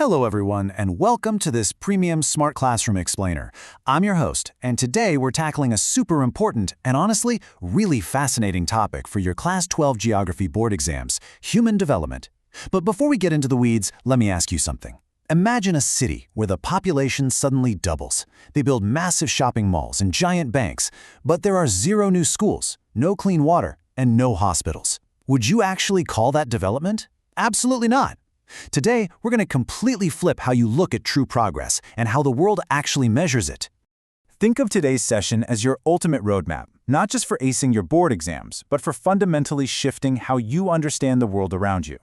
Hello everyone, and welcome to this premium Smart Classroom Explainer. I'm your host, and today we're tackling a super important and honestly, really fascinating topic for your Class 12 Geography board exams, human development. But before we get into the weeds, let me ask you something. Imagine a city where the population suddenly doubles. They build massive shopping malls and giant banks, but there are zero new schools, no clean water, and no hospitals. Would you actually call that development? Absolutely not. Today, we're going to completely flip how you look at true progress and how the world actually measures it. Think of today's session as your ultimate roadmap, not just for acing your board exams, but for fundamentally shifting how you understand the world around you.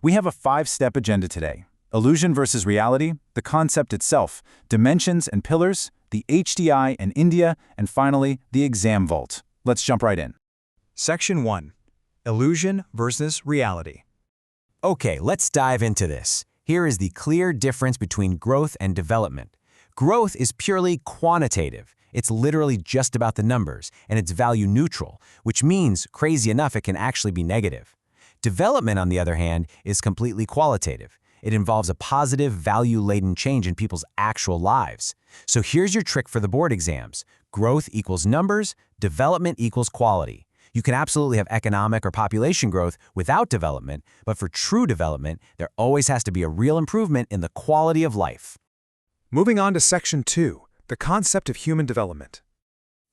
We have a 5-step agenda today: illusion versus reality, the concept itself, dimensions and pillars, the HDI and India, and finally, the exam vault. Let's jump right in. Section 1. Illusion versus reality. Okay, let's dive into this. Here is the clear difference between growth and development. Growth is purely quantitative. It's literally just about the numbers, and it's value neutral, which means, crazy enough, it can actually be negative. Development, on the other hand, is completely qualitative. It involves a positive, value-laden change in people's actual lives. So here's your trick for the board exams. Growth equals numbers, development equals quality. You can absolutely have economic or population growth without development, but for true development, there always has to be a real improvement in the quality of life. Moving on to Section 2, the concept of human development.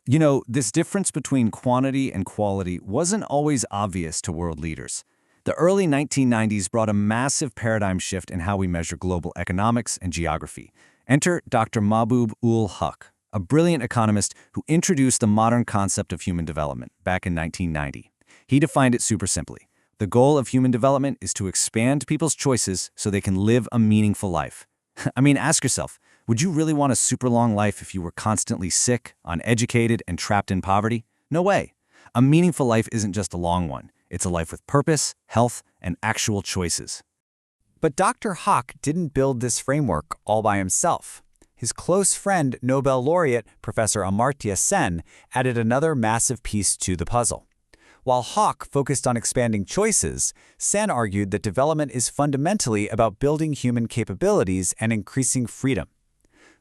You know, this difference between quantity and quality wasn't always obvious to world leaders. The early 1990s brought a massive paradigm shift in how we measure global economics and geography. Enter Dr. Mahbub ul-Haq, a brilliant economist who introduced the modern concept of human development back in 1990. He defined it super simply. The goal of human development is to expand people's choices so they can live a meaningful life. I mean, ask yourself, would you really want a super long life if you were constantly sick, uneducated, and trapped in poverty? No way. A meaningful life isn't just a long one. It's a life with purpose, health, and actual choices. But Dr. Haq didn't build this framework all by himself. His close friend, Nobel laureate Professor Amartya Sen, added another massive piece to the puzzle. While Haq focused on expanding choices, Sen argued that development is fundamentally about building human capabilities and increasing freedom.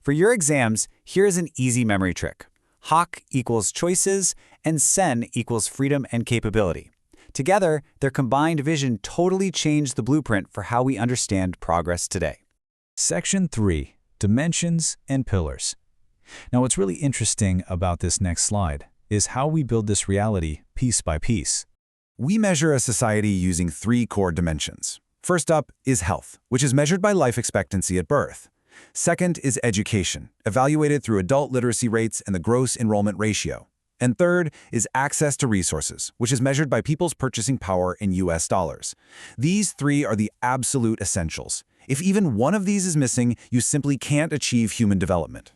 For your exams, here's an easy memory trick. Haq equals choices, and Sen equals freedom and capability. Together, their combined vision totally changed the blueprint for how we understand progress today. Section 3. Dimensions and pillars. Now, what's really interesting about this next slide is how we build this reality piece by piece. We measure a society using 3 core dimensions. First up is health, which is measured by life expectancy at birth. Second is education, evaluated through adult literacy rates and the gross enrollment ratio. And third is access to resources, which is measured by people's purchasing power in US dollars. These 3 are the absolute essentials. If even one of these is missing, you simply can't achieve human development.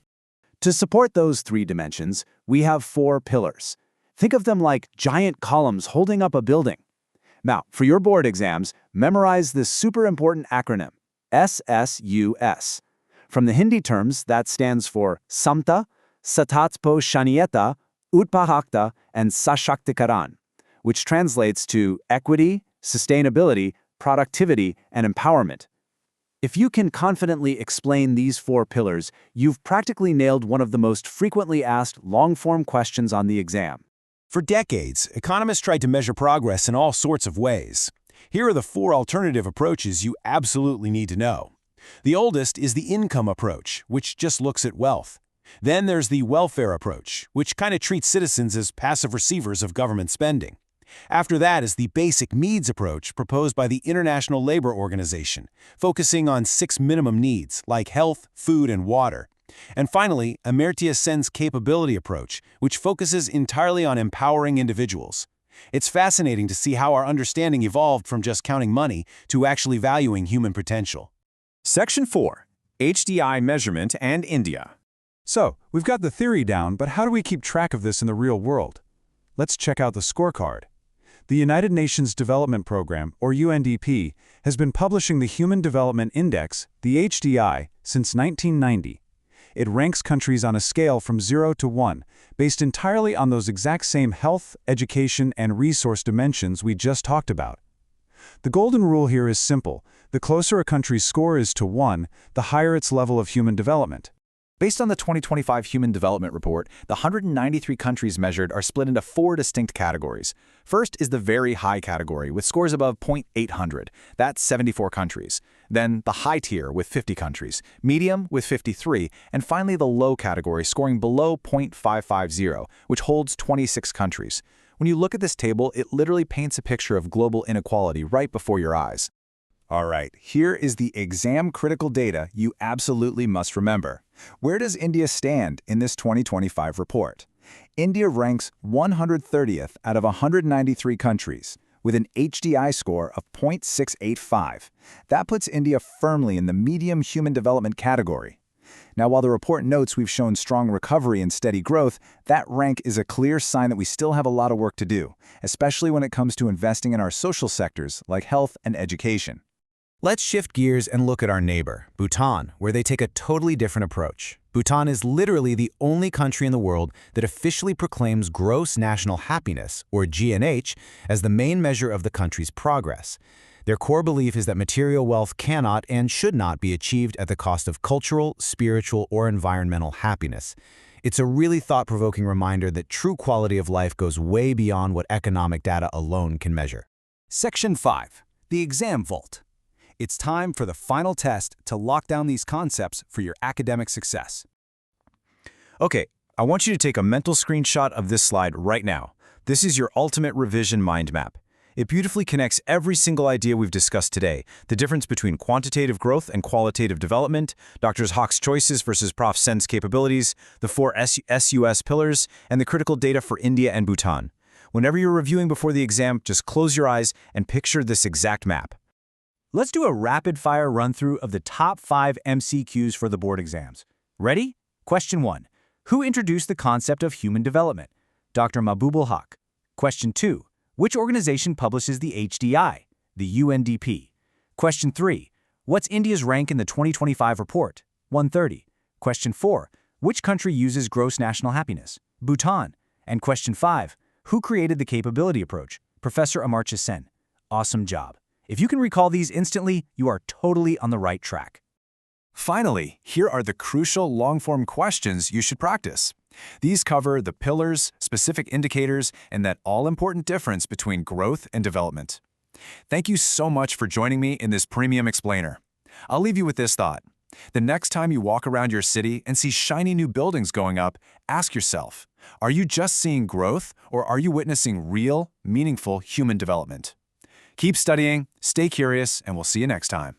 To support those 3 dimensions, we have 4 pillars. Think of them like giant columns holding up a building. Now, for your board exams, memorize this super important acronym, SSUS. From the Hindi terms, that stands for Samta, Satatpo Shaniyata, Utpahakta, and Sashaktikaran, which translates to equity, sustainability, productivity, and empowerment. If you can confidently explain these 4 pillars, you've practically nailed one of the most frequently asked long-form questions on the exam. For decades, economists tried to measure progress in all sorts of ways. Here are the 4 alternative approaches you absolutely need to know. The oldest is the income approach, which just looks at wealth. Then there's the welfare approach, which kind of treats citizens as passive receivers of government spending. After that is the basic needs approach proposed by the International Labor Organization, focusing on 6 minimum needs like health, food, and water. And finally, Amartya Sen's capability approach, which focuses entirely on empowering individuals. It's fascinating to see how our understanding evolved from just counting money to actually valuing human potential. Section 4. HDI measurement and India. So, we've got the theory down, but how do we keep track of this in the real world? Let's check out the scorecard. The United Nations Development Program, or UNDP, has been publishing the Human Development Index, the HDI, since 1990. It ranks countries on a scale from 0 to 1, based entirely on those exact same health, education, and resource dimensions we just talked about. The golden rule here is simple. The closer a country's score is to 1, the higher its level of human development. Based on the 2025 Human Development Report, the 193 countries measured are split into 4 distinct categories. First is the very high category, with scores above 0.800. That's 74 countries. Then the high tier, with 50 countries, medium, with 53, and finally the low category, scoring below 0.550, which holds 26 countries. When you look at this table, it literally paints a picture of global inequality right before your eyes. All right, here is the exam-critical data you absolutely must remember. Where does India stand in this 2025 report? India ranks 130th out of 193 countries, with an HDI score of 0.685. That puts India firmly in the medium human development category. Now, while the report notes we've shown strong recovery and steady growth, that rank is a clear sign that we still have a lot of work to do, especially when it comes to investing in our social sectors like health and education. Let's shift gears and look at our neighbor, Bhutan, where they take a totally different approach. Bhutan is literally the only country in the world that officially proclaims gross national happiness, or GNH, as the main measure of the country's progress. Their core belief is that material wealth cannot and should not be achieved at the cost of cultural, spiritual, or environmental happiness. It's a really thought-provoking reminder that true quality of life goes way beyond what economic data alone can measure. Section 5. The Exam Vault. It's time for the final test to lock down these concepts for your academic success. Okay, I want you to take a mental screenshot of this slide right now. This is your ultimate revision mind map. It beautifully connects every single idea we've discussed today, the difference between quantitative growth and qualitative development, Dr. Hawk's choices versus Prof. Sen's capabilities, the 4 SUS pillars, and the critical data for India and Bhutan. Whenever you're reviewing before the exam, just close your eyes and picture this exact map. Let's do a rapid-fire run-through of the top 5 MCQs for the board exams. Ready? Question 1. Who introduced the concept of human development? Dr. Mahbub. Question 2. Which organization publishes the HDI? The UNDP. Question 3. What's India's rank in the 2025 report? 130. Question 4. Which country uses gross national happiness? Bhutan. And question 5. Who created the capability approach? Professor Amartya Sen. Awesome job. If you can recall these instantly, you are totally on the right track. Finally, here are the crucial long-form questions you should practice. These cover the pillars, specific indicators, and that all-important difference between growth and development. Thank you so much for joining me in this Premium Explainer. I'll leave you with this thought. The next time you walk around your city and see shiny new buildings going up, ask yourself, are you just seeing growth, or are you witnessing real, meaningful human development? Keep studying, stay curious, and we'll see you next time.